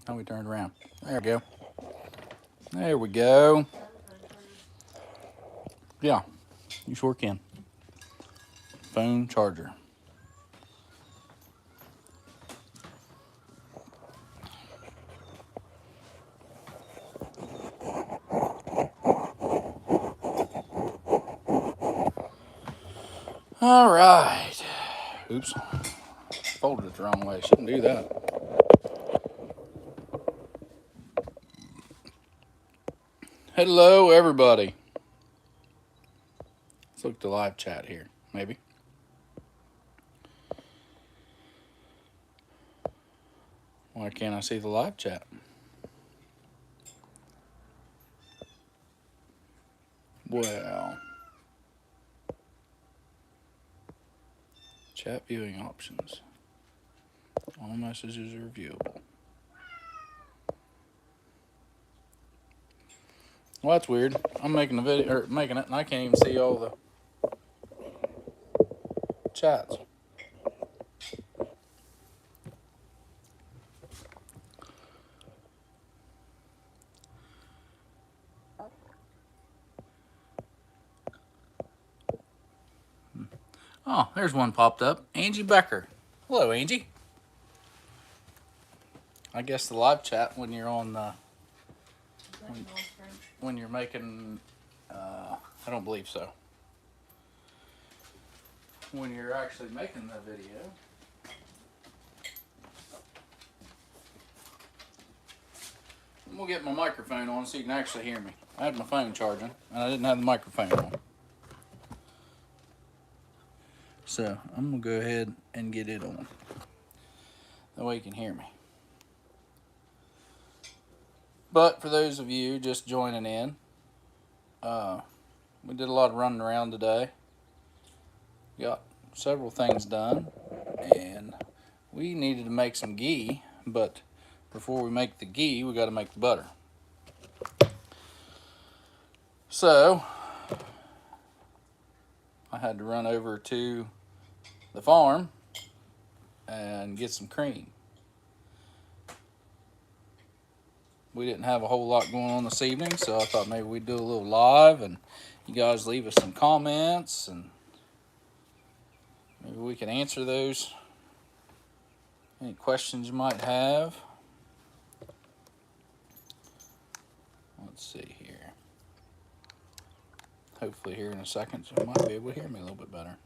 Now we turn it around. There we go. There we go. Yeah, you sure can. Phone charger. All right. Oops. Folded it the wrong way. Shouldn't do that. Hello, everybody. Let's look at the live chat here, maybe. Why can't I see the live chat? Well, chat viewing options. All messages are viewable. Well, that's weird. I'm making a video, or making it, and I can't even see all the chats. Oh, there's one popped up. Angie Becker. Hello, Angie. I guess the live chat when you're on when you're making, I don't believe so. When you're actually making the video. I'm gonna get my microphone on so you can actually hear me. I had my phone charging and I didn't have the microphone on. So I'm gonna go ahead and get it on. That way you can hear me. But for those of you just joining in, we did a lot of running around today. Got several things done, and we needed to make some ghee, but before we make the ghee, we got to make the butter. So I had to run over to the farm and get some cream. We didn't have a whole lot going on this evening, so I thought maybe we'd do a little live and you guys leave us some comments and maybe we can answer those. Any questions you might have. Let's see here. Hopefully here in a second you might be able to hear me a little bit better.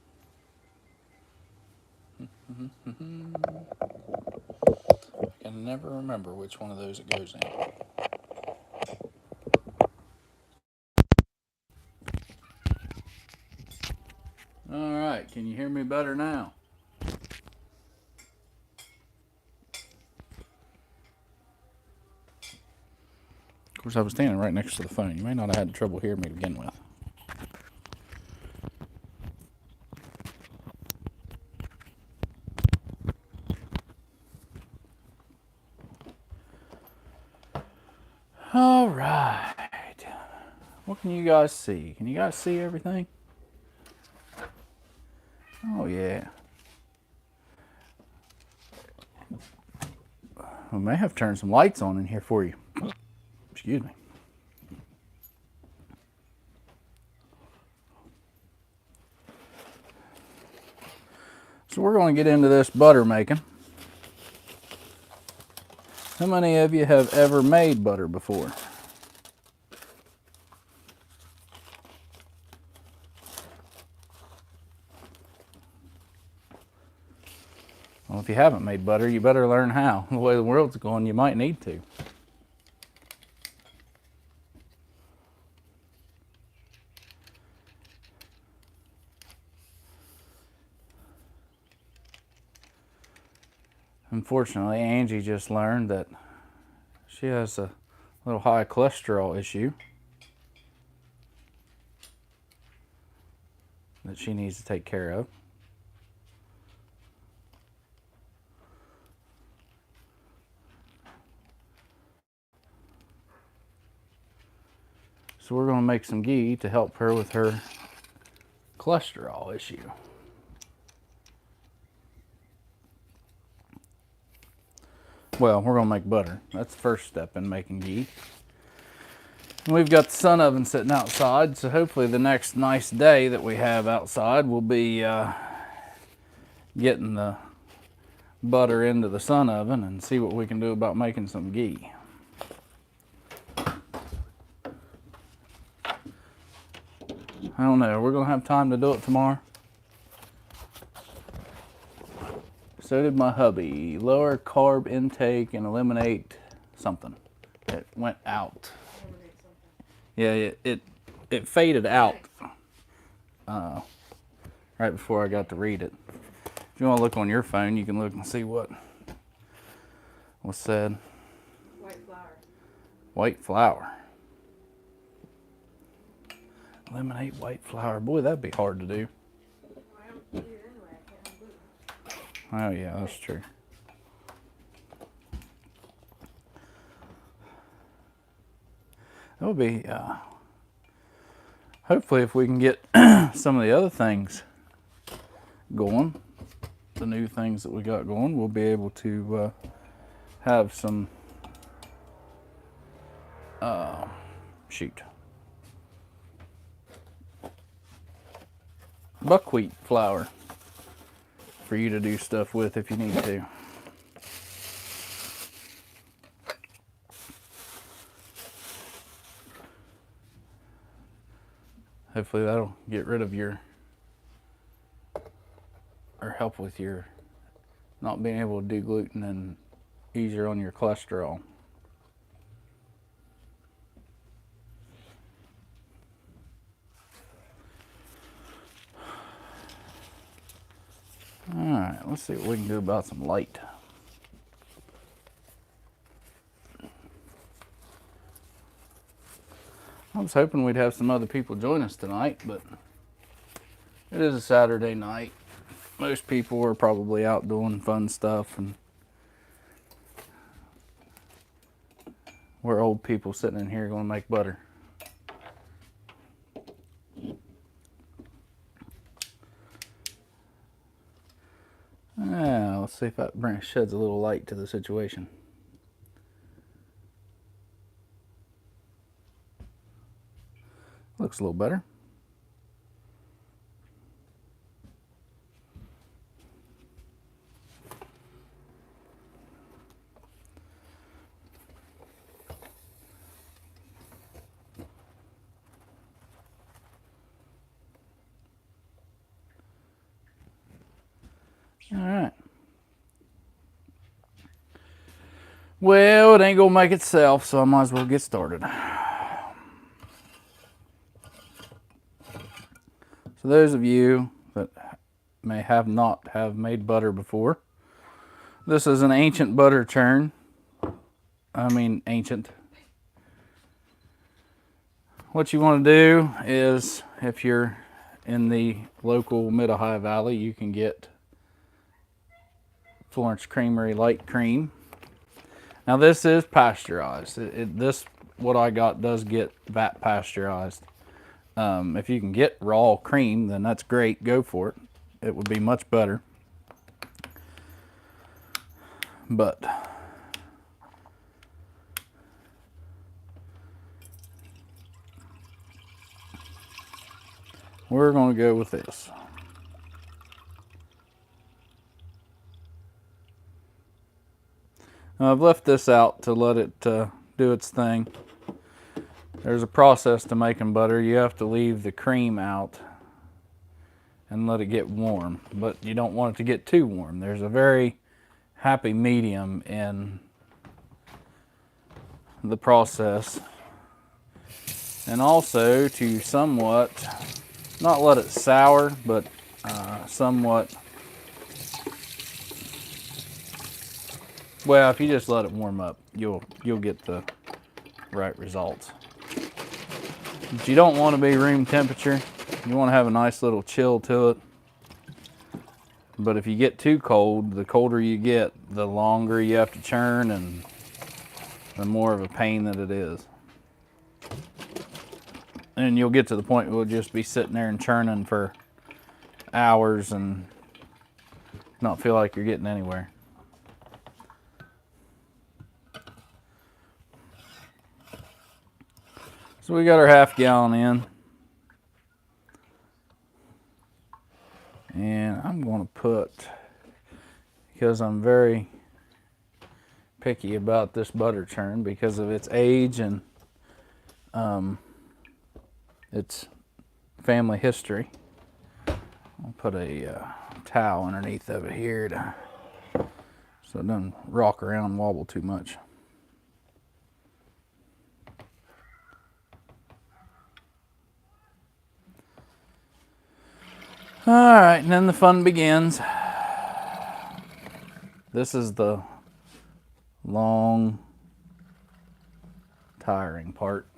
I can never remember which one of those it goes in. All right, can you hear me better now? Of course, I was standing right next to the phone. You may not have had trouble hearing me to begin with. All right. What can you guys see? Can you guys see everything? Oh, yeah. We may have turned some lights on in here for you. Excuse me. So we're going to get into this butter making. How many of you have ever made butter before? Well, if you haven't made butter, you better learn how. The way the world's going, you might need to. Unfortunately, Angie just learned that she has a little high cholesterol issue that she needs to take care of. So we're going to make some ghee to help her with her cholesterol issue. Well, we're gonna make butter. That's the first step in making ghee. And we've got the sun oven sitting outside, so hopefully the next nice day that we have outside will be getting the butter into the sun oven and see what we can do about making some ghee. I don't know, we're gonna have time to do it tomorrow. So did my hubby. Lower carb intake and eliminate something. It went out. Yeah, it faded out right before I got to read it. If you want to look on your phone, you can look and see what was said. White flour. White flour. Eliminate white flour. Boy, that'd be hard to do. Well, I don't do it anyway. I can't have gluten. Oh yeah, that's true. That would be, hopefully if we can get some of the other things going, the new things that we got going, we'll be able to have some, buckwheat flour for you to do stuff with if you need to. Hopefully that'll get rid of your, or help with your not being able to do gluten and easier on your cholesterol. Alright, let's see what we can do about some light. I was hoping we'd have some other people join us tonight, but it is a Saturday night. Most people are probably out doing fun stuff, and we're old people sitting in here going to make butter. Let's see if that sheds a little light to the situation. Looks a little better. All right. Well, it ain't gonna make itself, so I might as well get started. So those of you that may have not have made butter before, this is an ancient butter churn. I mean ancient. What you want to do is, if you're in the local Mid-Ohio Valley, you can get Florence Creamery light cream. Now this is pasteurized. This, what I got, does get vat pasteurized. If you can get raw cream, then that's great. Go for it. It would be much better. But we're going to go with this. Now, I've left this out to let it do its thing. There's a process to making butter. You have to leave the cream out and let it get warm, but you don't want it to get too warm. There's a very happy medium in the process. And also to somewhat, not let it sour, but somewhat, well, if you just let it warm up, you'll get the right results. But you don't want to be room temperature. You want to have a nice little chill to it. But if you get too cold, the colder you get, the longer you have to churn and the more of a pain that it is. And you'll get to the point where you'll just be sitting there and churning for hours and not feel like you're getting anywhere. So we got our half gallon in. And I'm going to put, because I'm very picky about this butter churn because of its age and its family history. I'll put a towel underneath of it here so it doesn't rock around and wobble too much. All right, and then the fun begins. This is the long, tiring part.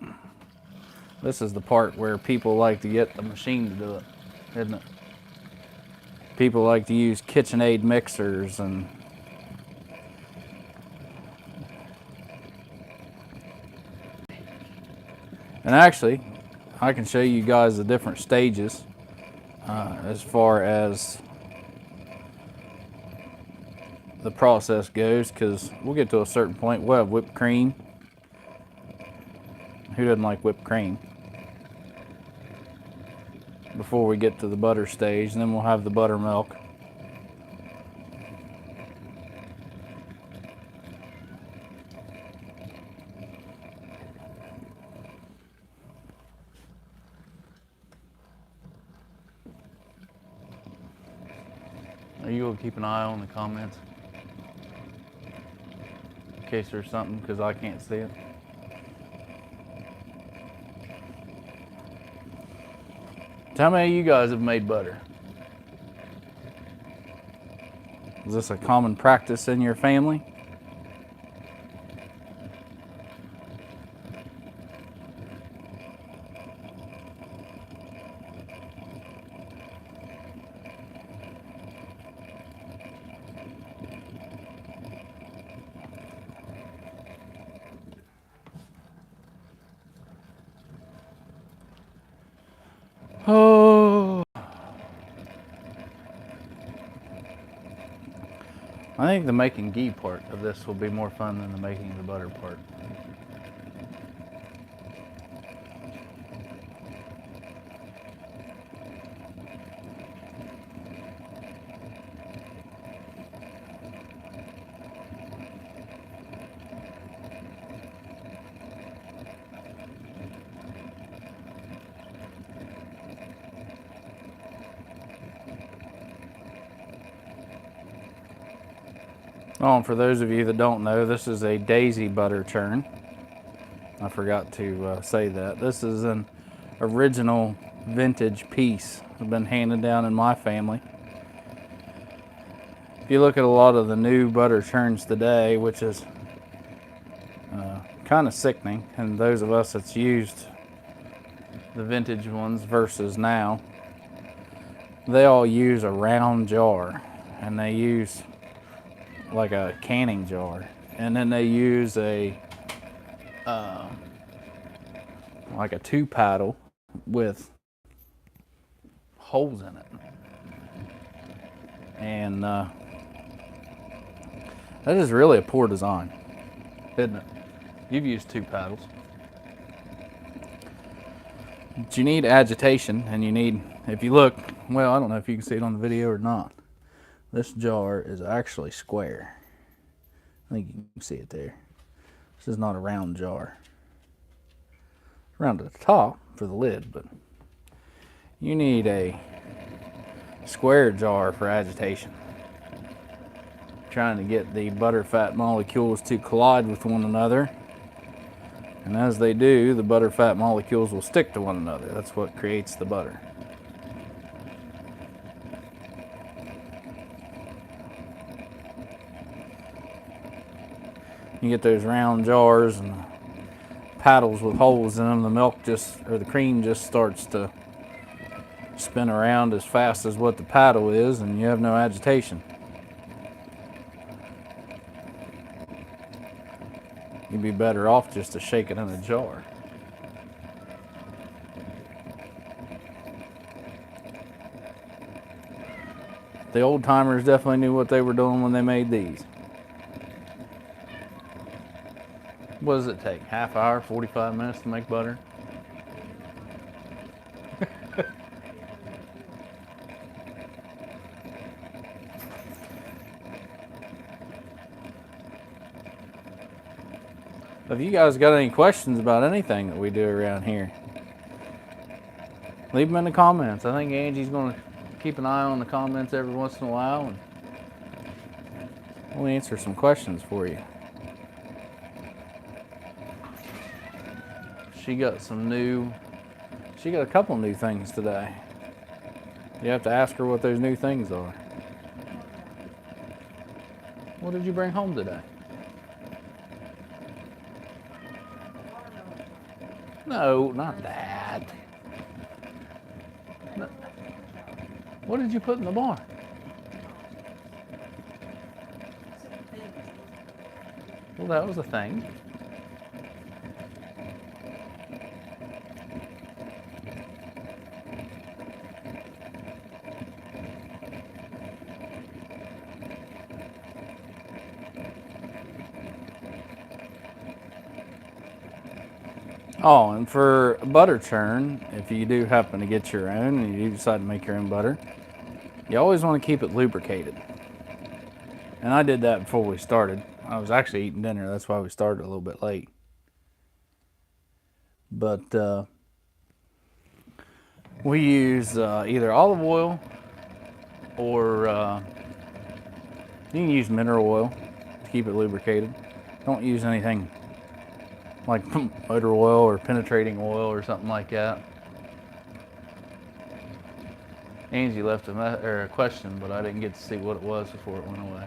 This is the part where people like to get the machine to do it, isn't it? People like to use KitchenAid mixers and actually, I can show you guys the different stages as far as the process goes, because we'll get to a certain point. We'll have whipped cream. Who doesn't like whipped cream? Before we get to the butter stage, and then we'll have the buttermilk. Are you going to keep an eye on the comments in case there's something, because I can't see it? How many of you guys have made butter? Is this a common practice in your family? Oh, I think the making ghee part of this will be more fun than the making the butter part. Oh, and for those of you that don't know, this is a daisy butter churn. I forgot to say that. This is an original vintage piece. It's been handed down in my family. If you look at a lot of the new butter churns today, which is kind of sickening, and those of us that's used the vintage ones versus now, they all use a round jar, and they use like a canning jar, and then they use a like a 2 paddle with holes in it, and that is really a poor design, isn't it? You've used 2 paddles, but you need agitation, and you need, if you look, well, I don't know if you can see it on the video or not, this jar is actually square. I think you can see it there. This is not a round jar. It's round at the top for the lid, but you need a square jar for agitation. Trying to get the butterfat molecules to collide with one another. And as they do, the butterfat molecules will stick to one another. That's what creates the butter. You get those round jars and paddles with holes in them, the milk just, or the cream just starts to spin around as fast as what the paddle is, and you have no agitation. You'd be better off just to shake it in a jar. The old timers definitely knew what they were doing when they made these. What does it take? Half hour, 45 minutes to make butter? If you guys got any questions about anything that we do around here, leave them in the comments. I think Angie's going to keep an eye on the comments every once in a while, and we'll answer some questions for you. She got a couple new things today. You have to ask her what those new things are. What did you bring home today? No, not that. No. What did you put in the barn? Well, that was a thing. Oh, and for butter churn, if you do happen to get your own and you decide to make your own butter, you always want to keep it lubricated. And I did that before we started. I was actually eating dinner, that's why we started a little bit late. But we use either olive oil or you can use mineral oil to keep it lubricated. Don't use anything like motor oil or penetrating oil or something like that. Angie left a question, but I didn't get to see what it was before it went away.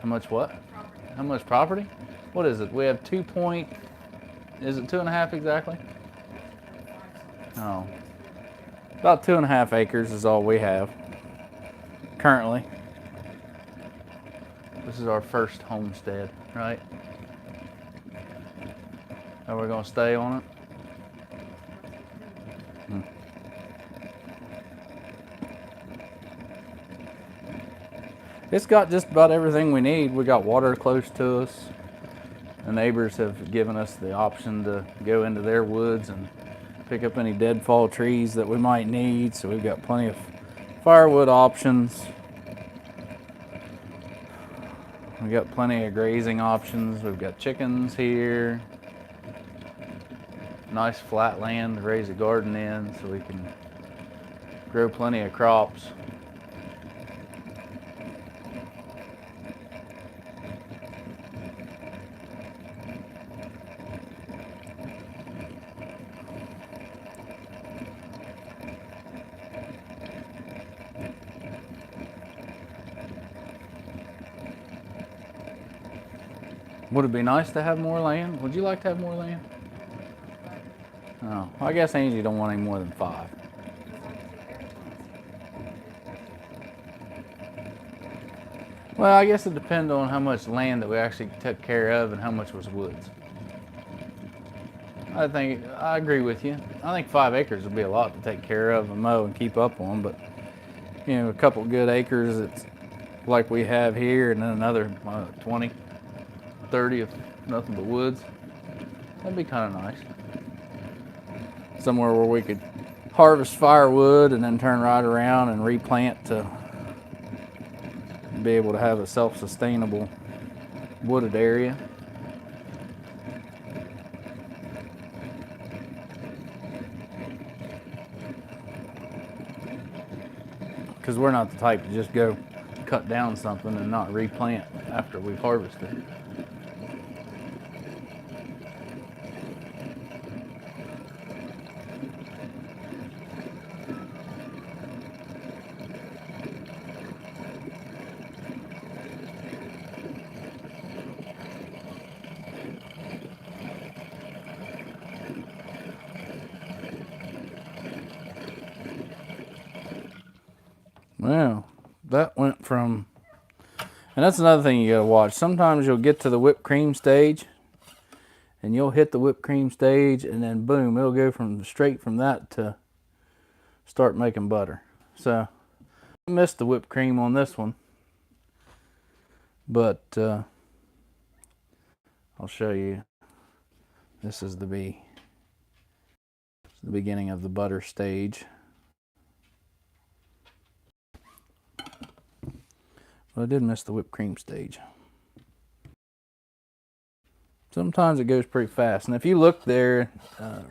How much what? Property. How much property? What is it? We have is it 2.5 exactly? Oh. About 2.5 acres is all we have currently. This is our first homestead, right? Are we gonna stay on it? It's got just about everything we need. We got water close to us. The neighbors have given us the option to go into their woods and pick up any deadfall trees that we might need. So we've got plenty of firewood options. We've got plenty of grazing options. We've got chickens here. Nice flat land to raise a garden in so we can grow plenty of crops. Would it be nice to have more land? Would you like to have more land? Oh, I guess Angie don't want any more than 5. Well, I guess it depends on how much land that we actually took care of and how much was woods. I agree with you. I think 5 acres would be a lot to take care of and mow and keep up on, but you know, a couple good acres it's like we have here, and then another 20, 30 of nothing but woods. That'd be kind of nice. Somewhere where we could harvest firewood and then turn right around and replant to be able to have a self-sustainable wooded area. Because we're not the type to just go cut down something and not replant after we've harvested. Well, that went from, and that's another thing you gotta watch. Sometimes you'll get to the whipped cream stage and you'll hit the whipped cream stage and then boom, it'll go from straight from that to start making butter. So I missed the whipped cream on this one, but I'll show you. This is the beginning of the butter stage. But I did miss the whipped cream stage. Sometimes it goes pretty fast. And if you look there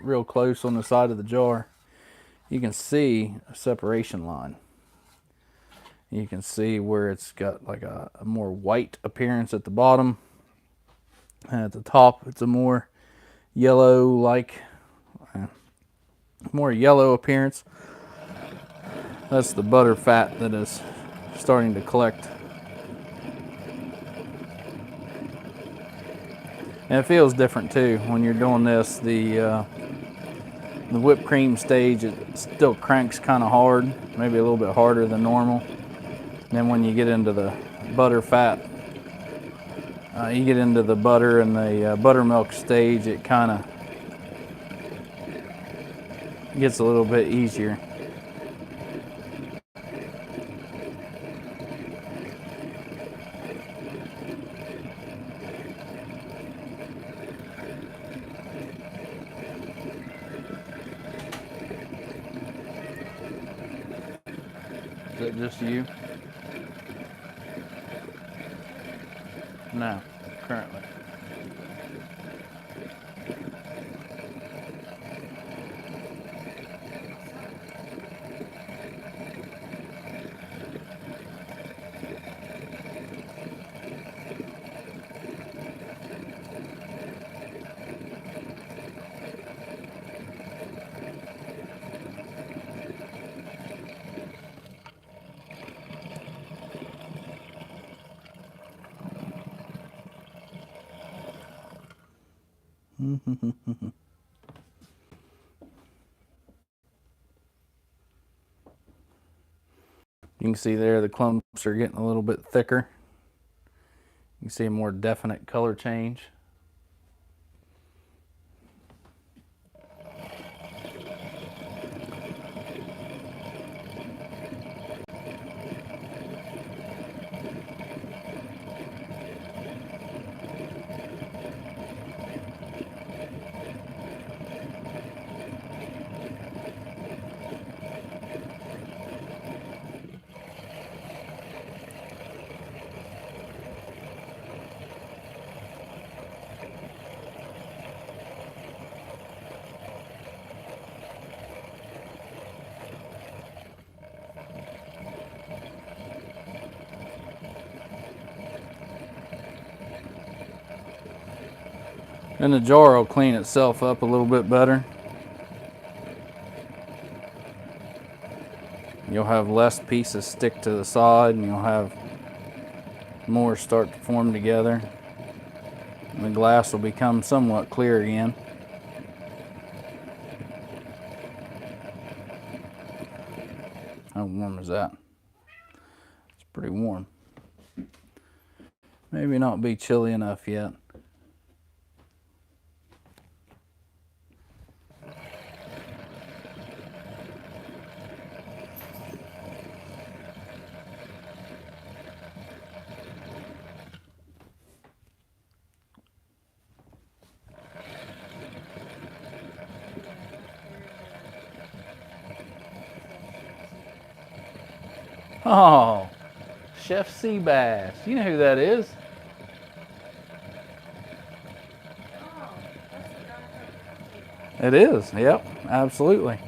real close on the side of the jar, you can see a separation line. You can see where it's got like a more white appearance at the bottom. And at the top, it's a more yellow-like, more yellow appearance. That's the butter fat that is starting to collect. And it feels different too when you're doing this. The whipped cream stage, it still cranks kind of hard, maybe a little bit harder than normal. And then when you get into the butter fat, you get into the butter and the buttermilk stage, it kind of gets a little bit easier. Is it just you? No, currently. You can see there the clumps are getting a little bit thicker. You can see a more definite color change. And the jar will clean itself up a little bit better. You'll have less pieces stick to the side, and you'll have more start to form together. And the glass will become somewhat clear again. How warm is that? It's pretty warm. Maybe not be chilly enough yet. Oh, Chef Seabass. You know who that is? Oh, that's the guy from It is, yep, absolutely.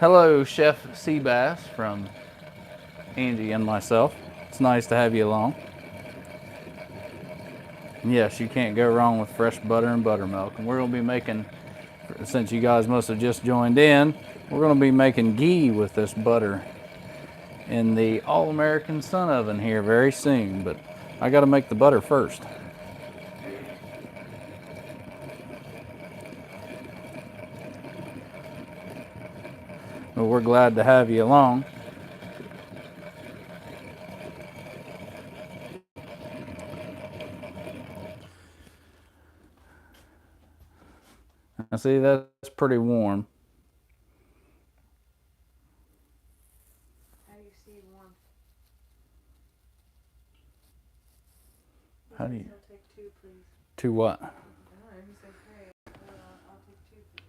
Hello, Chef Seabass from Angie and myself. It's nice to have you along. Yes, you can't go wrong with fresh butter and buttermilk. And we're going to be making, since you guys must have just joined in, we're going to be making ghee with this butter in the All-American Sun Oven here very soon. But I got to make the butter first. But we're glad to have you along. Now see, that's pretty warm. How do you see one? How do you? He'll take two, please. To what? I don't know. He said, "Hey, I'll take two, please."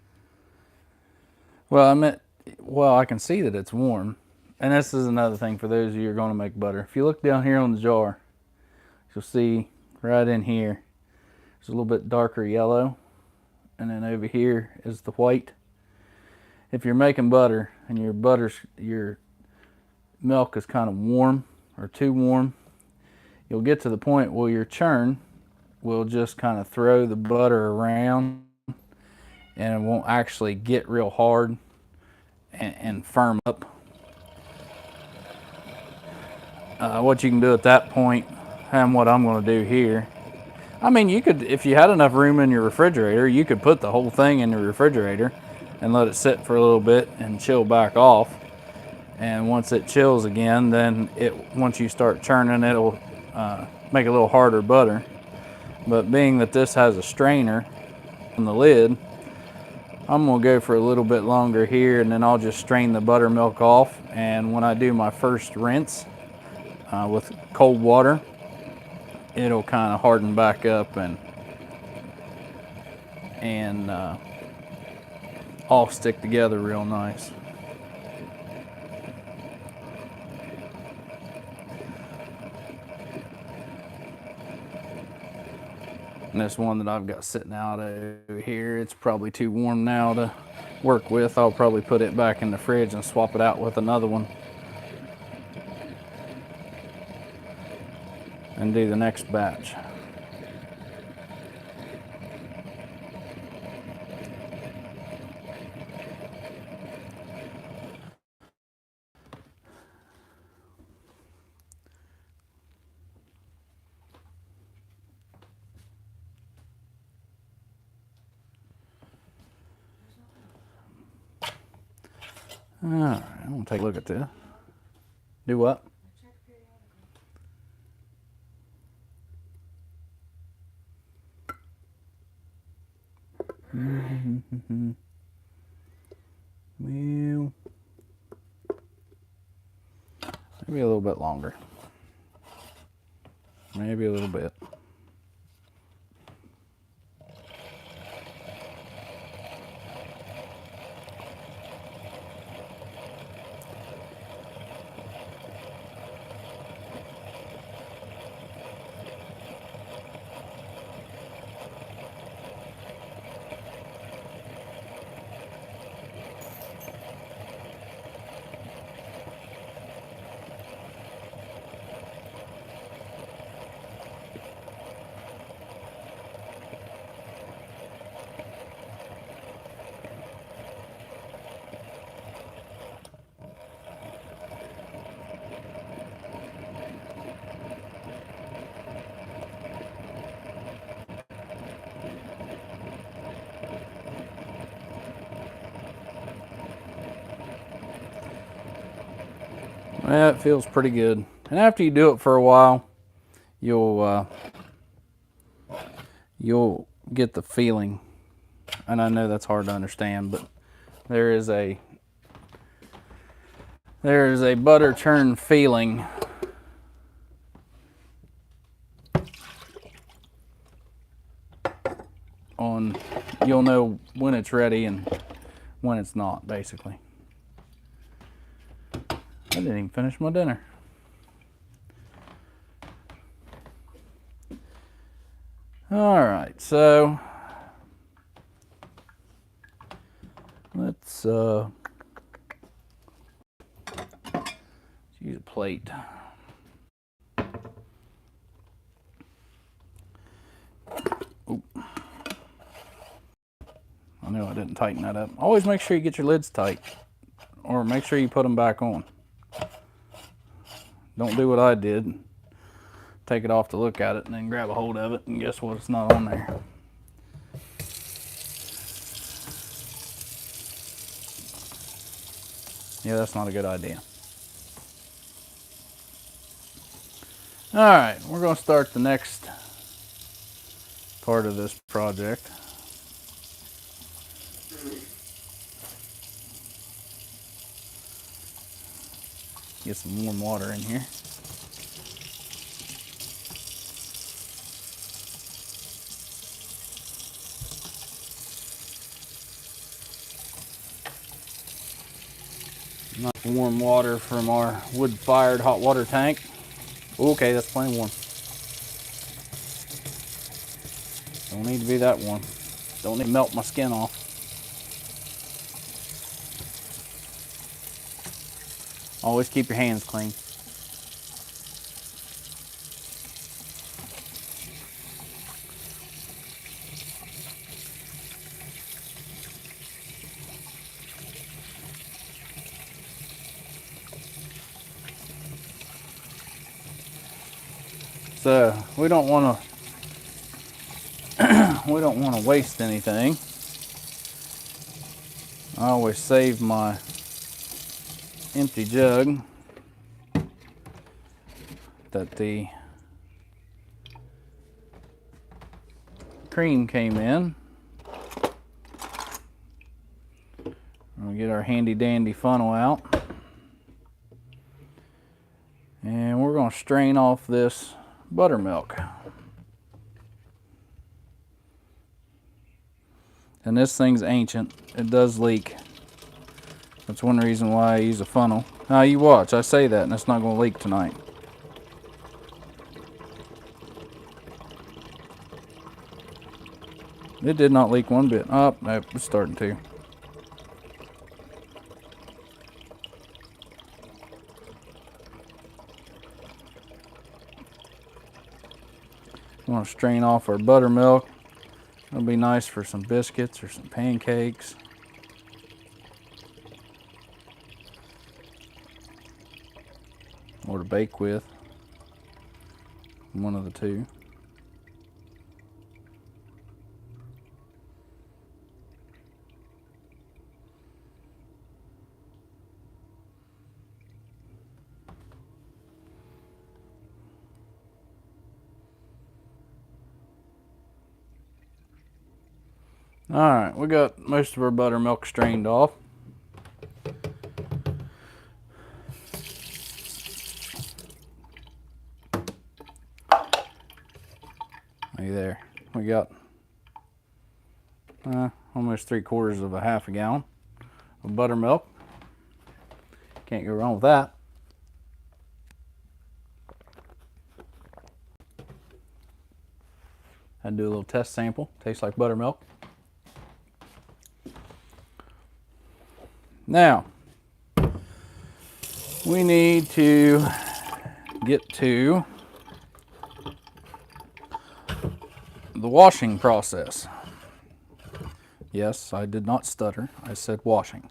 Well, I meant, well, I can see that it's warm. And this is another thing for those of you who are going to make butter. If you look down here on the jar, you'll see right in here, there's a little bit darker yellow. And then over here is the white. If you're making butter and your milk is kind of warm or too warm, you'll get to the point where your churn will just kind of throw the butter around and it won't actually get real hard and firm up. What you can do at that point, and what I'm going to do here, I mean, you could, if you had enough room in your refrigerator, you could put the whole thing in the refrigerator and let it sit for a little bit and chill back off. And once it chills again, then once you start churning, it'll make a little harder butter. But being that this has a strainer on the lid, I'm gonna go for a little bit longer here, and then I'll just strain the buttermilk off. And when I do my first rinse with cold water, it'll kind of harden back up and all stick together real nice. And this one that I've got sitting out over here, it's probably too warm now to work with. I'll probably put it back in the fridge and swap it out with another one and do the next batch. All right, I'm gonna take a look at this. Do what? Well, maybe a little bit longer. Maybe a little bit. Well, it feels pretty good. And after you do it for a while, you'll get the feeling. And I know that's hard to understand, but there is a butter churn feeling on, you'll know when it's ready and when it's not, basically. I didn't even finish my dinner. All right, so let's use a plate. Oop. I know I didn't tighten that up. Always make sure you get your lids tight, or make sure you put them back on. Don't do what I did. Take it off to look at it and then grab a hold of it, and guess what? It's not on there. Yeah, that's not a good idea. All right, we're going to start the next part of this project. Get some warm water in here. Not warm water from our wood-fired hot water tank. Okay, that's plenty warm. Don't need to be that warm. Don't need to melt my skin off. Always keep your hands clean. So we don't want to waste anything. I always save my empty jug that the cream came in. We'll get our handy dandy funnel out, and we're going to strain off this buttermilk. And this thing's ancient. It does leak. That's one reason why I use a funnel. Now you watch, I say that and it's not going to leak tonight. It did not leak one bit. Oh, nope, it's starting to. We want to strain off our buttermilk. It'll be nice for some biscuits or some pancakes. Or to bake with. One of the two. Alright, we got most of our buttermilk strained off. Look there. We got almost 3/4 of a half a gallon of buttermilk. Can't go wrong with that. I'd do a little test sample. Tastes like buttermilk. Now, we need to get to the washing process. Yes, I did not stutter. I said washing.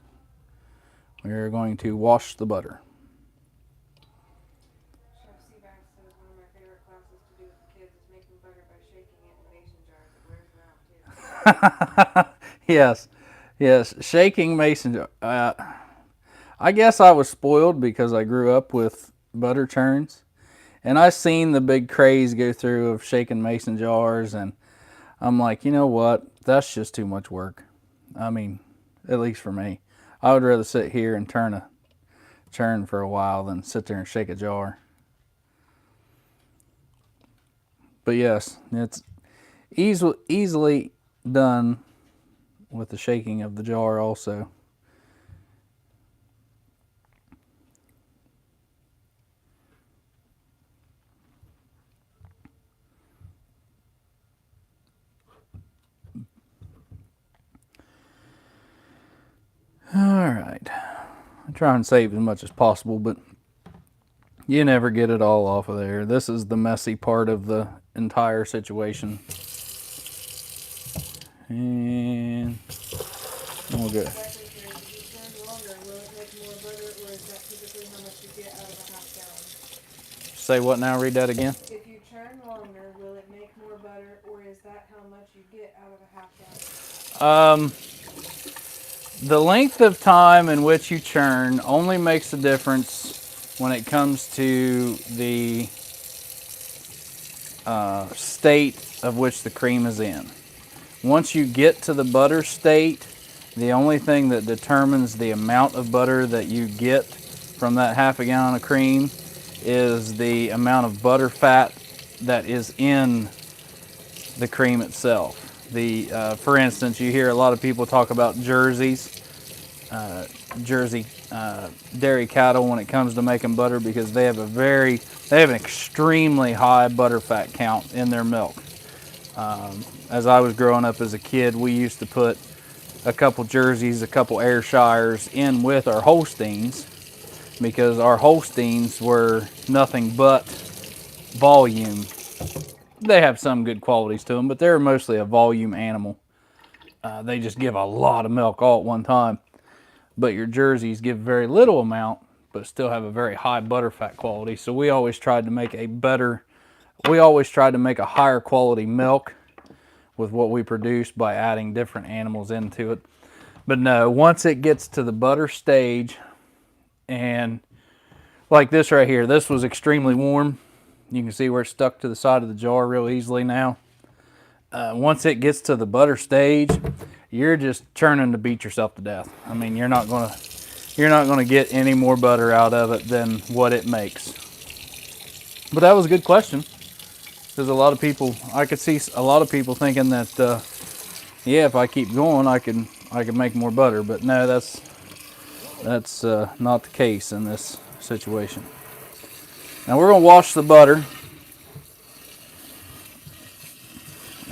We are going to wash the butter. Chef Seabass says one of my favorite classes to do with the kids is making butter by shaking it in mason jars. It wears them out too. Yes, yes, shaking mason jar. I guess I was spoiled because I grew up with butter churns, and I seen the big craze go through of shaking mason jars, and I'm like, you know what? That's just too much work. I mean, at least for me. I would rather sit here and turn a churn for a while than sit there and shake a jar. But yes, it's easily done with the shaking of the jar also. Alright, I try and save as much as possible, but you never get it all off of there. This is the messy part of the entire situation. And we'll go. Say what now? Read that again. If you churn longer, will it make more butter, or is that how much you get out of a half gallon? The length of time in which you churn only makes a difference when it comes to the state of which the cream is in. Once you get to the butter state, the only thing that determines the amount of butter that you get from that half a gallon of cream is the amount of butter fat that is in the cream itself. For instance, you hear a lot of people talk about jerseys. Jersey dairy cattle when it comes to making butter, because they have an extremely high butter fat count in their milk. As I was growing up as a kid, we used to put a couple Jerseys, a couple Ayrshires in with our Holsteins, because our Holsteins were nothing but volume. They have some good qualities to them, but they're mostly a volume animal. They just give a lot of milk all at one time. But your Jerseys give very little amount, but still have a very high butter fat quality. So we always tried to make a higher quality milk with what we produced by adding different animals into it. But no, once it gets to the butter stage, and like this right here, this was extremely warm. You can see where it's stuck to the side of the jar real easily now. Once it gets to the butter stage, you're just churning to beat yourself to death. I mean, you're not gonna get any more butter out of it than what it makes. But that was a good question, because I could see a lot of people thinking that, yeah, if I keep going, I can make more butter. But no, that's not the case in this situation. Now we're gonna wash the butter.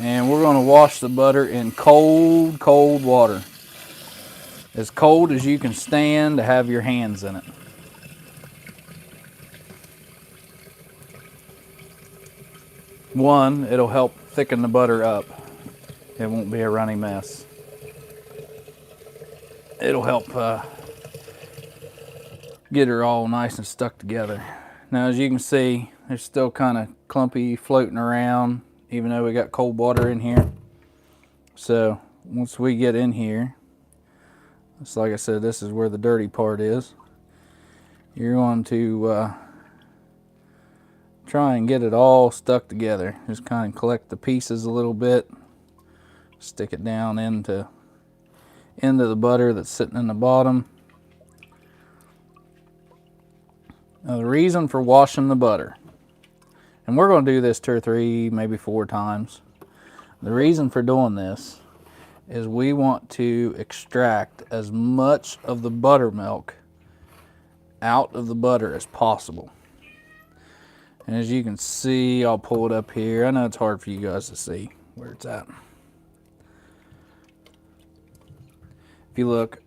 And we're going to wash the butter in cold, cold water. As cold as you can stand to have your hands in it. One, it'll help thicken the butter up. It won't be a runny mess. It'll help get her all nice and stuck together. Now, as you can see, it's still kind of clumpy, floating around, even though we got cold water in here. So once we get in here, it's like I said, this is where the dirty part is. You're going to try and get it all stuck together. Just kind of collect the pieces a little bit, stick it down into the butter that's sitting in the bottom. Now, the reason for washing the butter, and we're going to do this 2 or 3, maybe 4 times. The reason for doing this is we want to extract as much of the buttermilk out of the butter as possible. And as you can see, I'll pull it up here. I know it's hard for you guys to see where it's at. If you look,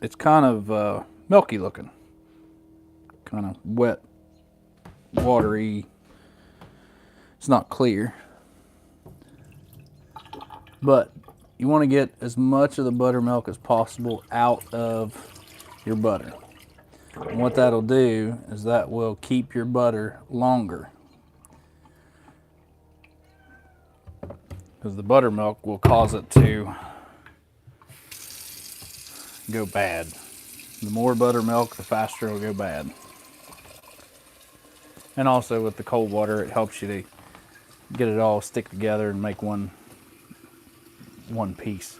it's kind of milky looking. Kind of wet, watery. It's not clear. But you want to get as much of the buttermilk as possible out of your butter. And what that'll do is that will keep your butter longer. Because the buttermilk will cause it to go bad. The more buttermilk, the faster it'll go bad. And also with the cold water, it helps you to get it all stick together and make one piece.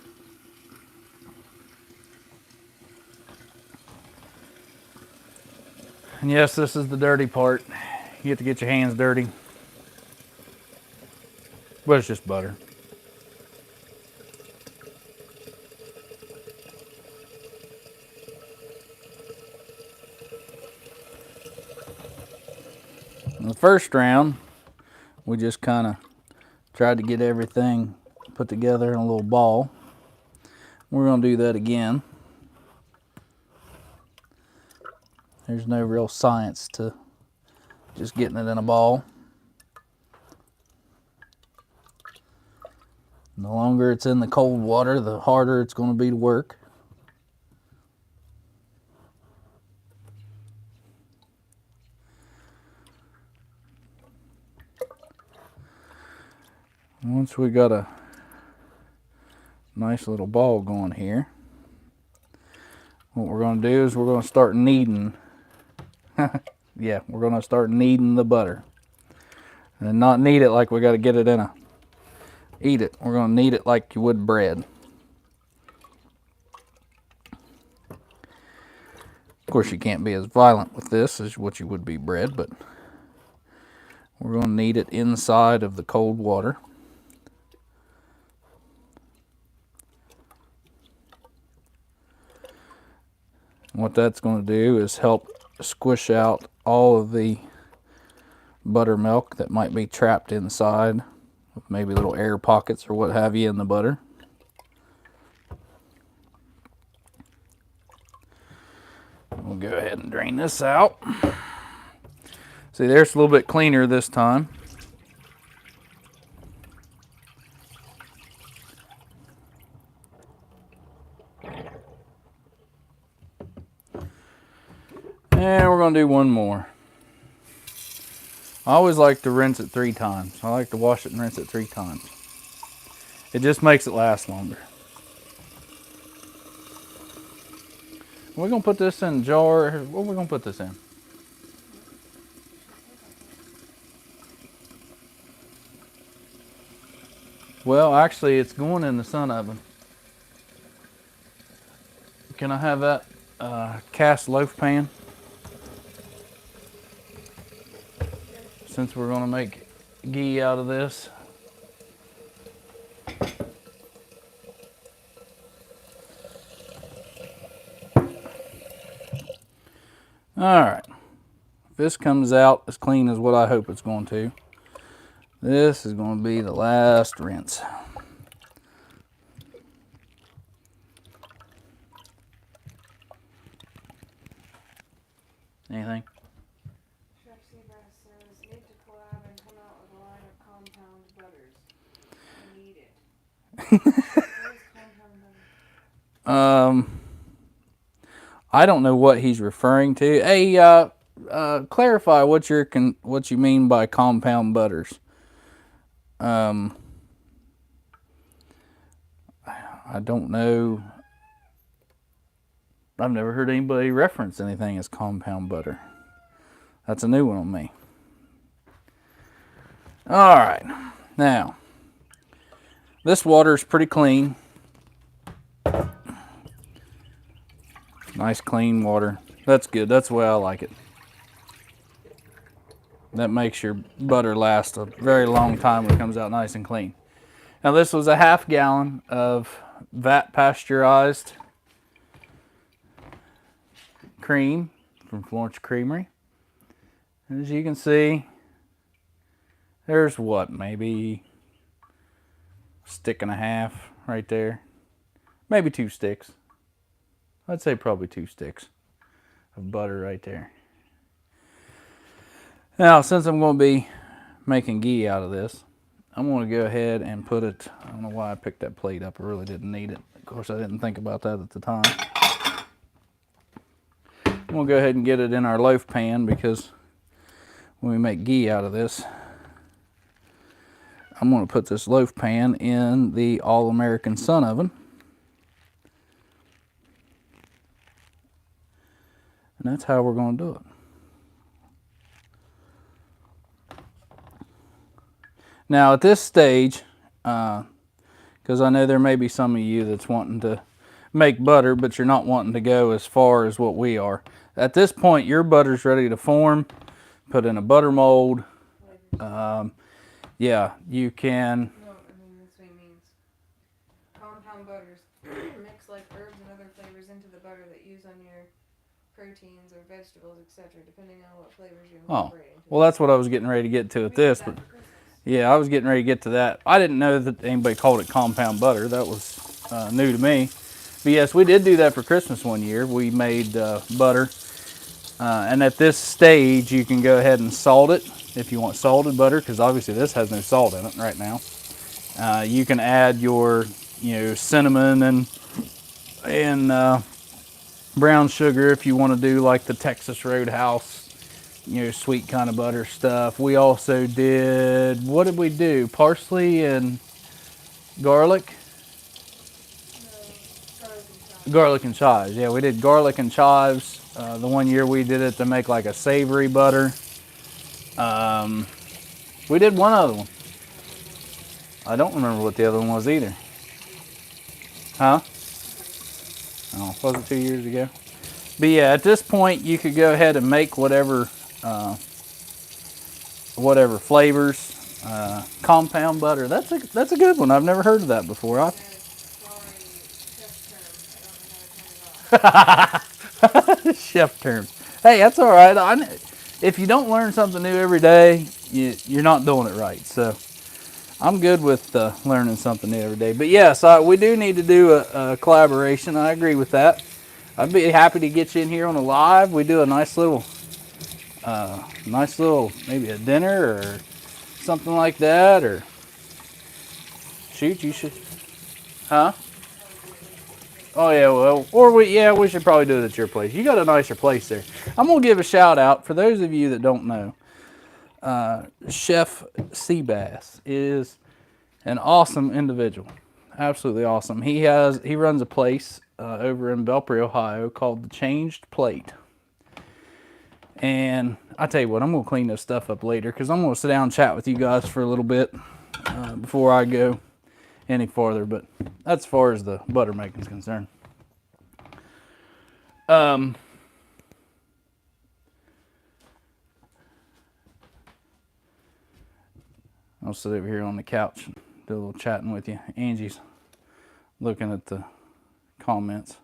And yes, this is the dirty part. You have to get your hands dirty. But it's just butter. In the first round, we just kind of tried to get everything put together in a little ball. We're going to do that again. There's no real science to just getting it in a ball. The longer it's in the cold water, the harder it's going to be to work. Once we got a nice little ball going here, what we're going to do is we're going to start kneading. Yeah, we're going to start kneading the butter. And not knead it like we got to get it in a... Eat it. We're going to knead it like you would bread. Of course, you can't be as violent with this as what you would be bread, but we're going to knead it inside of the cold water. what that's going to do is help squish out all of the buttermilk that might be trapped inside, maybe little air pockets or what have you in the butter. We'll go ahead and drain this out. See, there's a little bit cleaner this time. And we're going to do one more. I always like to rinse it 3 times. I like to wash it and rinse it 3 times. It just makes it last longer. We're going to put this in a jar. What are we going to put this in? Well, actually, it's going in the sun oven. Can I have that cast loaf pan? Since we're going to make ghee out of this. Alright, if this comes out as clean as what I hope it's going to, this is going to be the last rinse. Anything? Chef Seabass says, need to collab and come out with a line of compound butters. I need it. What is compound butter? I don't know what he's referring to. Hey, clarify what you mean by compound butters. I don't know. I've never heard anybody reference anything as compound butter. That's a new one on me. All right, now this water is pretty clean. Nice clean water. That's good. That's the way I like it. That makes your butter last a very long time when it comes out nice and clean. Now this was a ½ gallon of vat pasteurized cream from Florence Creamery. As you can see, there's what, maybe a stick and a half right there. Maybe 2 sticks. I'd say probably 2 sticks of butter right there. Now, since I'm going to be making ghee out of this, I'm going to go ahead and put it, I don't know why I picked that plate up, I really didn't need it. Of course, I didn't think about that at the time. I'm going to go ahead and get it in our loaf pan because when we make ghee out of this, I'm going to put this loaf pan in the All-American Sun Oven. And that's how we're going to do it. Now at this stage, because I know there may be some of you that's wanting to make butter, but you're not wanting to go as far as what we are. At this point, your butter's ready to form. Put in a butter mold. Yeah, you can. No, I mean this way means compound butters mix like herbs and other flavors into the butter that you use on your proteins or vegetables, etc., depending on what flavors you're incorporating. Well, that's what I was getting ready to get to with this, but yeah, I was getting ready to get to that. I didn't know that anybody called it compound butter. That was new to me. But yes, we did do that for Christmas one year. We made butter, and at this stage, you can go ahead and salt it if you want salted butter, because obviously this has no salt in it right now. You can add your, cinnamon and brown sugar if you want to do like the Texas Roadhouse, sweet kind of butter stuff. We also did, what did we do? Parsley and garlic? No, garlic and chives. Yeah, we did garlic and chives. The one year we did it to make like a savory butter. We did one other one. I don't remember what the other one was either. Huh? Oh, was it 2 years ago? But yeah, at this point you could go ahead and make whatever flavors. Compound butter. That's a good one. I've never heard of that before. Chef terms. Hey, that's all right. If you don't learn something new every day, you're not doing it right. So I'm good with learning something new every day. But yes, we do need to do a collaboration. I agree with that. I'd be happy to get you in here on a live. We do a nice little, maybe a dinner or something like that. Or shoot, you should, huh? Oh yeah, well, we should probably do it at your place. You got a nicer place there. I'm gonna give a shout out for those of you that don't know. Chef Seabass is an awesome individual, absolutely awesome. He runs a place over in Belpre, Ohio called the Changed Plate. And I tell you what, I'm gonna clean this stuff up later because I'm gonna sit down and chat with you guys for a little bit before I go any farther. But that's as far as the butter making is concerned. I'll sit over here on the couch and do a little chatting with you. Angie's looking at the comments.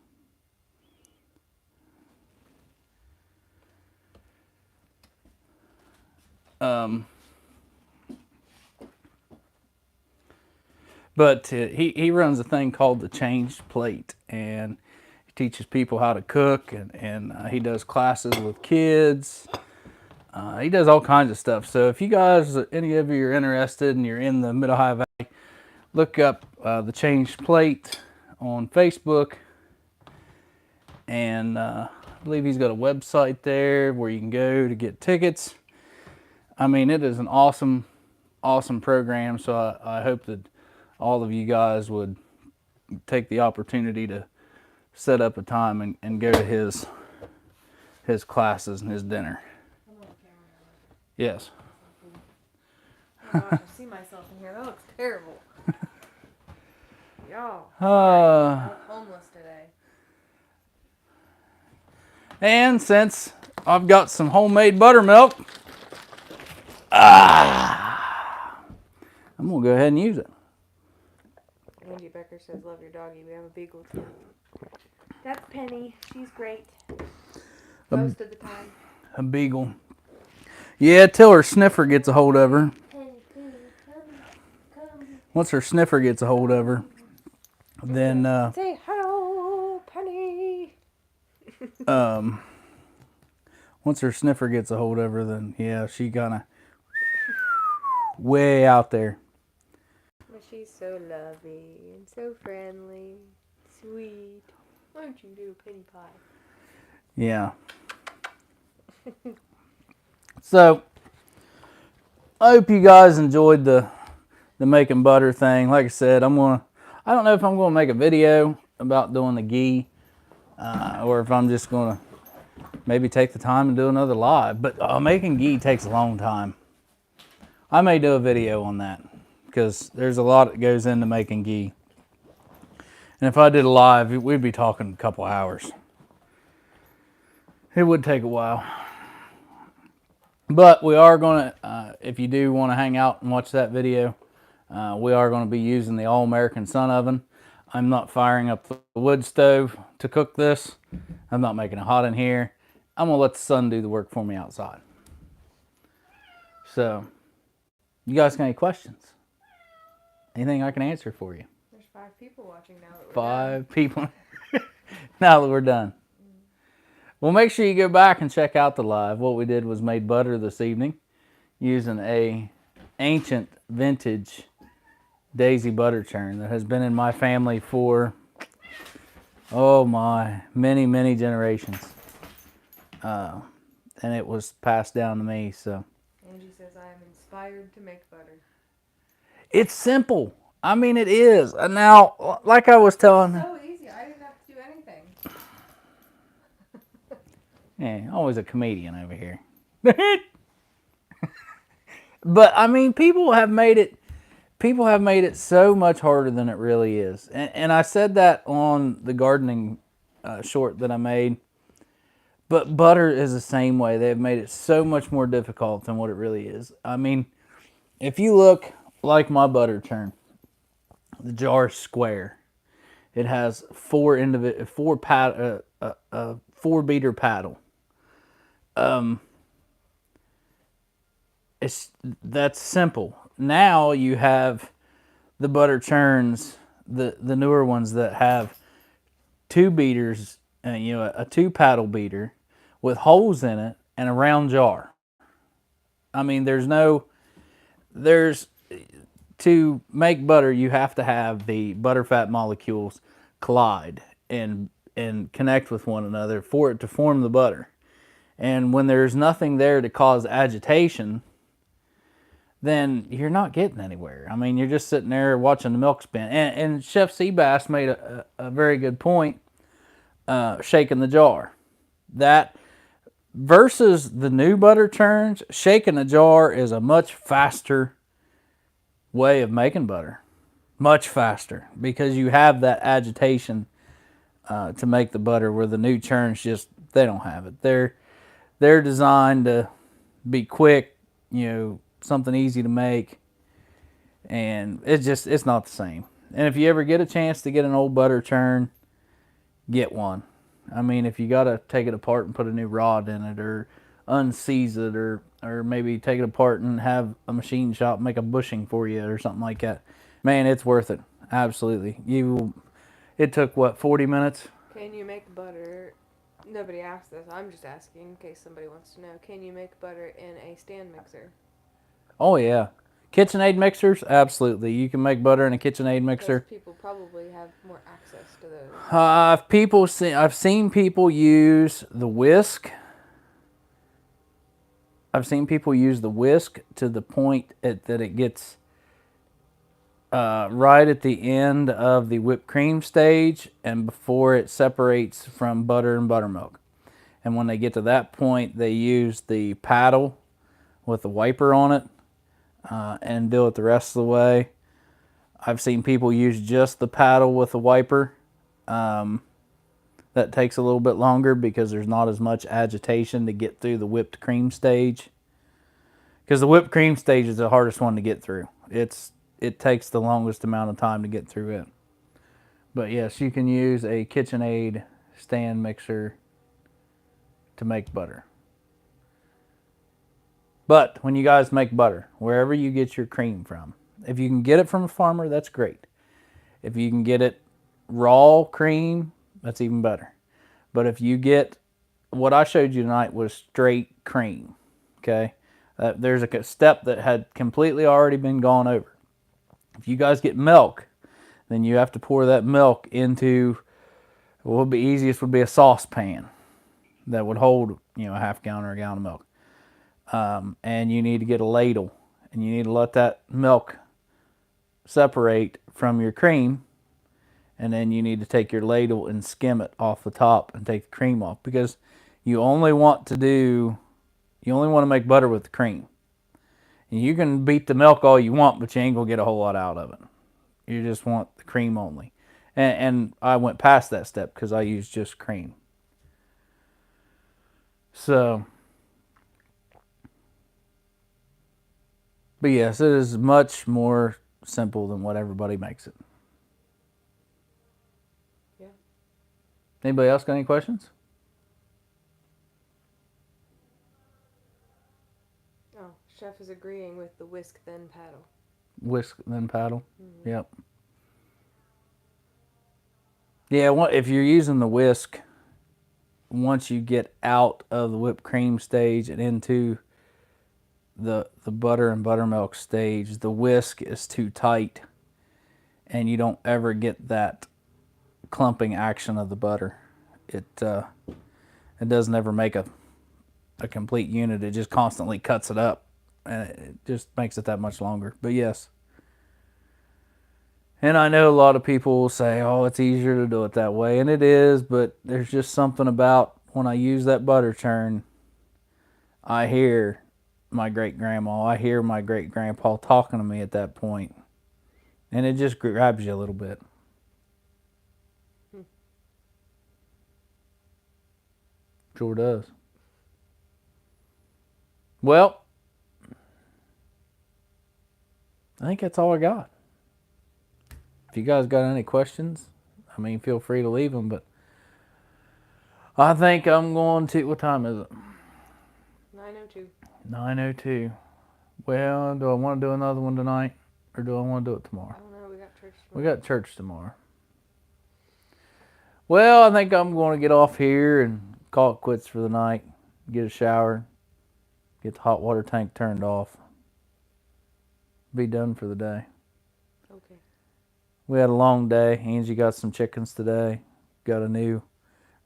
But he runs a thing called the Changed Plate, and he teaches people how to cook, and he does classes with kids. He does all kinds of stuff. So if you guys, any of you are interested and you're in the Mid-Ohio Valley, look up the Changed Plate on Facebook. And I believe he's got a website there where you can go to get tickets. I mean, it is an awesome, awesome program. So I hope that all of you guys would take the opportunity to set up a time and go to his classes and his dinner. Yes. Oh gosh, I see myself in here. That looks terrible. Y'all. I'm homeless today. And since I've got some homemade buttermilk, I'm gonna go ahead and use it. Angie Becker says, "Love your doggy. We have a beagle too." That's Penny. She's great. Most of the time. A beagle. Yeah, till her sniffer gets a hold of her. Once her sniffer gets a hold of her, then say hello, Penny. Once her sniffer gets a hold of her, then yeah, she kind of way out there. But she's so lovely and so friendly, sweet. Why don't you do a penny pie? Yeah. So I hope you guys enjoyed the making butter thing. Like I said, I don't know if I'm gonna make a video about doing the ghee, or if I'm just gonna maybe take the time and do another live. But making ghee takes a long time. I may do a video on that because there's a lot that goes into making ghee. And if I did a live, we'd be talking a couple hours. It would take a while. But we are going to, if you do want to hang out and watch that video, we are going to be using the All-American Sun Oven. I'm not firing up the wood stove to cook this. I'm not making it hot in here. I'm going to let the sun do the work for me outside. So, you guys got any questions? Anything I can answer for you? There's 5 people watching now that we're 5 people now that we're done. Well, make sure you go back and check out the live. What we did was made butter this evening using a ancient vintage daisy butter churn that has been in my family for, oh my, many, many generations. And it was passed down to me, so. Angie says, I am inspired to make butter. It's simple. I mean, it is. Now, like I was telling. It's so easy. I didn't have to do anything. Yeah, always a comedian over here. But I mean, people have made it so much harder than it really is. And I said that on the gardening short that I made. But butter is the same way. They've made it so much more difficult than what it really is. I mean, if you look like my butter churn, the jar is square. It has 4 4-beater paddle. That's simple. Now you have the butter churns, the newer ones that have 2 beaters, a 2 paddle beater with holes in it and a round jar. I mean, there's to make butter, you have to have the butterfat molecules collide and connect with one another for it to form the butter. And when there's nothing there to cause agitation, then you're not getting anywhere. I mean, you're just sitting there watching the milk spin. And Chef Seabass made a very good point, shaking the jar. That versus the new butter churns, shaking a jar is a much faster way of making butter. Much faster, because you have that agitation to make the butter, where the new churns just, they don't have it. They're designed to be quick, something easy to make, and it's not the same. And if you ever get a chance to get an old butter churn, get one. I mean, if you got to take it apart and put a new rod in it, or unseize it, or maybe take it apart and have a machine shop make a bushing for you or something like that, man, it's worth it. Absolutely. It took, what, 40 minutes? Can you make butter? Nobody asked this. I'm just asking in case somebody wants to know. Can you make butter in a stand mixer? Oh, yeah. KitchenAid mixers? Absolutely. You can make butter in a KitchenAid mixer. Because people probably have more access to those. I've seen people use the whisk. I've seen people use the whisk to the point that it gets right at the end of the whipped cream stage and before it separates from butter and buttermilk. And when they get to that point, they use the paddle with the wiper on it and do it the rest of the way. I've seen people use just the paddle with the wiper. That takes a little bit longer because there's not as much agitation to get through the whipped cream stage. Because the whipped cream stage is the hardest one to get through. It takes the longest amount of time to get through it. But yes, you can use a KitchenAid stand mixer to make butter. But when you guys make butter, wherever you get your cream from, if you can get it from a farmer, that's great. If you can get it raw cream, that's even better. But if you get, what I showed you tonight was straight cream, okay? There's a step that had completely already been gone over. If you guys get milk, then you have to pour that milk into, what would be easiest would be a saucepan that would hold, a half gallon or a gallon of milk. And you need to get a ladle, and you need to let that milk separate from your cream, and then you need to take your ladle and skim it off the top and take the cream off, because you only want to make butter with the cream. And you can beat the milk all you want, but you ain't gonna get a whole lot out of it. You just want the cream only. And I went past that step because I used just cream. So, but yes, it is much more simple than what everybody makes it. Yeah. Anybody else got any questions? Oh, Chef is agreeing with the whisk then paddle. Whisk then paddle. Mm-hmm. Yep. Yeah, if you're using the whisk, once you get out of the whipped cream stage and into the butter and buttermilk stage, the whisk is too tight and you don't ever get that clumping action of the butter. It doesn't ever make a complete unit. It just constantly cuts it up, and it just makes it that much longer. But yes. And I know a lot of people will say, oh, it's easier to do it that way. And it is, but there's just something about when I use that butter churn, I hear my great-grandma, I hear my great-grandpa talking to me at that point. And it just grabs you a little bit. Sure does. Well, I think that's all I got. If you guys got any questions, feel free to leave them. But I think I'm going to. What time is it? 9:02. 9:02. Well, do I want to do another one tonight, or do I want to do it tomorrow? I don't know. We got church We tomorrow. got church tomorrow. Well, I think I'm going to get off here and call it quits for the night. Get a shower. Get the hot water tank turned off. Be done for the day. Okay. We had a long day. Angie got some chickens today. Got a new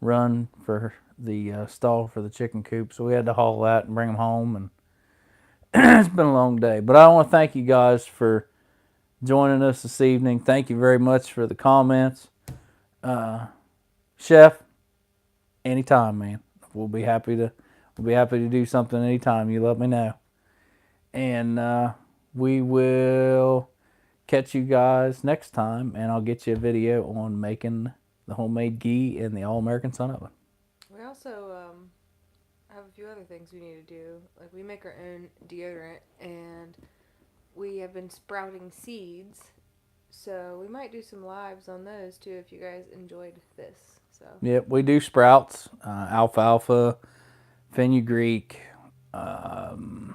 run for the stall for the chicken coop, so we had to haul that and bring them home. And it's been a long day. But I want to thank you guys for joining us this evening. Thank you very much for the comments. Chef, anytime, man. We'll be happy to do something anytime. You let me know. And we will catch you guys next time, and I'll get you a video on making the homemade ghee in the All-American Sun Oven. We also have a few other things we need to do. Like, we make our own deodorant, and we have been sprouting seeds. So we might do some lives on those too if you guys enjoyed this. So Yep, we do sprouts, alfalfa, fenugreek. there's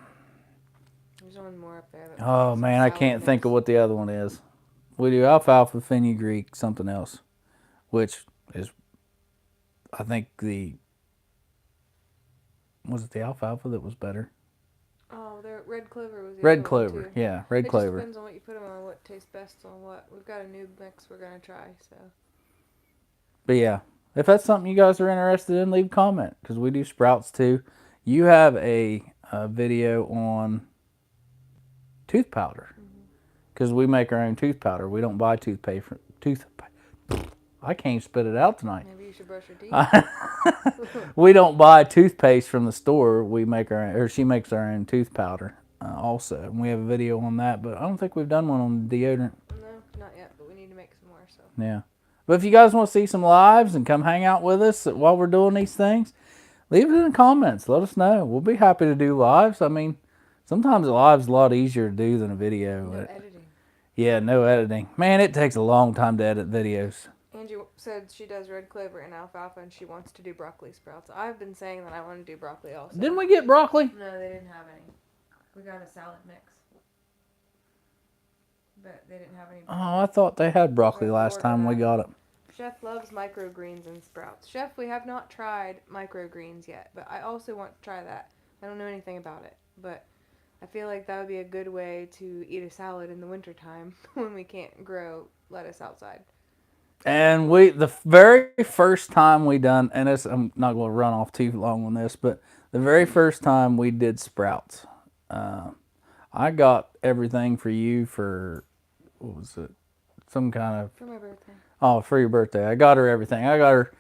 one more up there. That Oh man, I can't think of what the other one is. We do alfalfa, fenugreek, something else, which is, I think was it the alfalfa that was better? Oh, red clover was the Red other clover, one too. yeah, red It clover. just depends on what you put them on, what tastes best on what. We've got a new mix we're gonna try. So. But yeah, if that's something you guys are interested in, leave a comment, because we do sprouts too. You have a video on tooth powder, because we make our own tooth powder. We don't buy toothpaste. I can't spit it out tonight. Maybe you should brush your teeth. We don't buy toothpaste from the store. We make our own, or she makes our own tooth powder also. And we have a video on that, but I don't think we've done one on deodorant. No, not yet, but we need to make some more. So. Yeah. But if you guys want to see some lives and come hang out with us while we're doing these things, leave it in the comments. Let us know. We'll be happy to do lives. I mean, sometimes a live's a lot easier to do than a video. No editing. Yeah, no editing. Man, it takes a long time to edit videos. Angie said she does red clover and alfalfa, and she wants to do broccoli sprouts. I've been saying that I want to do broccoli also. Didn't we get broccoli? No, they didn't have any. We got a salad mix. But they didn't have any broccoli. Oh, I thought they had broccoli last time we got it. Chef loves microgreens and sprouts. Chef, we have not tried microgreens yet, but I also want to try that. I don't know anything about it, but I feel like that would be a good way to eat a salad in the wintertime when we can't grow lettuce outside. And the very first time we done, and this, I'm not going to run off too long on this, but the very first time we did sprouts, I got everything for you for, what was it? Some kind of... For my birthday. Oh, for your birthday. I got her everything. I got her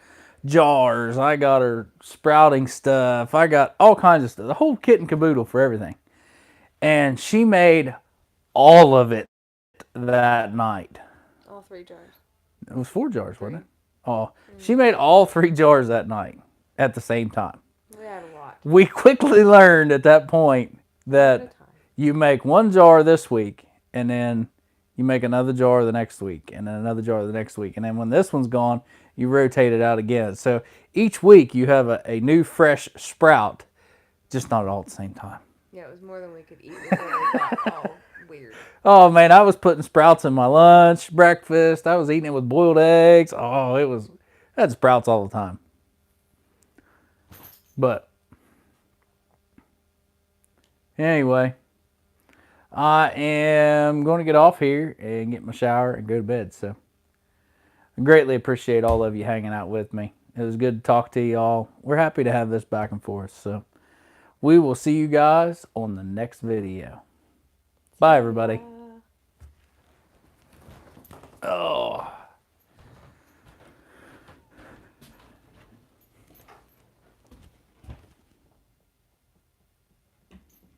jars. I got her sprouting stuff. I got all kinds of stuff. The whole kit and caboodle for everything. And she made all of it that night. All 3 jars. It was 4 jars, wasn't it? Oh, she made all 3 jars that night at the same time. We had a lot. We quickly learned at that point that you make 1 jar this week, and then you make another jar the next week, and then another jar the next week. And then when this one's gone, you rotate it out again. So each week you have a new fresh sprout, just not all at the same time. Yeah, it was more than we could eat before we got all weird. Oh, man, I was putting sprouts in my lunch, breakfast. I was eating it with boiled eggs. Oh, I had sprouts all the time. But anyway, I am going to get off here and get my shower and go to bed. So I greatly appreciate all of you hanging out with me. It was good to talk to you all. We're happy to have this back and forth. So we will see you guys on the next video. Bye, everybody. Oh.